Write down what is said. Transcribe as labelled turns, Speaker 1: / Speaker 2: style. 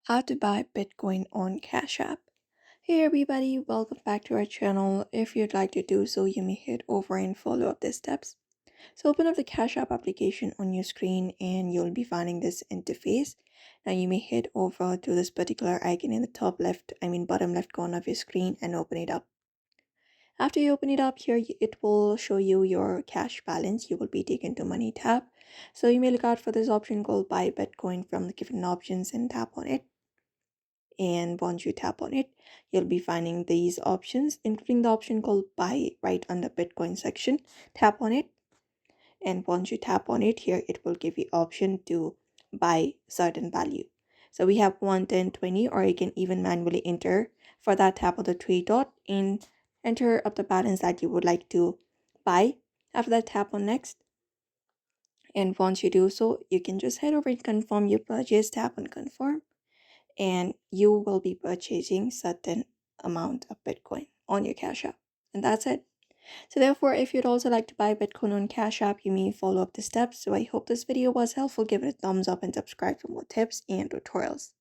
Speaker 1: How to buy Bitcoin on Cash App. Hey everybody, welcome back to our channel. If you'd like to do so, you may head over and follow up the steps. So open up the Cash App application on your screen and you'll be finding this interface. Now you may head over to this particular icon in the top left, bottom left corner of your screen and open it up. After you open it up here, it will show you your cash balance. You will be taken to Money tab. So you may look out for this option called Buy Bitcoin from the given options and tap on it. And once you tap on it, you'll be finding these options, including the option called Buy right under Bitcoin section. Tap on it, and once you tap on it here, it will give you option to buy certain value. So we have 1, 10, 20, or you can even manually enter. For that, tap on the three dot and enter up the balance that you would like to buy. After that, tap on next, and once you do so, you can just head over and confirm your purchase. Tap on confirm, and you will be purchasing certain amount of Bitcoin on your Cash App. And that's it. So therefore, if you'd also like to buy Bitcoin on Cash App, you may follow up the steps. So I hope this video was helpful. Give it a thumbs up and subscribe for more tips and tutorials.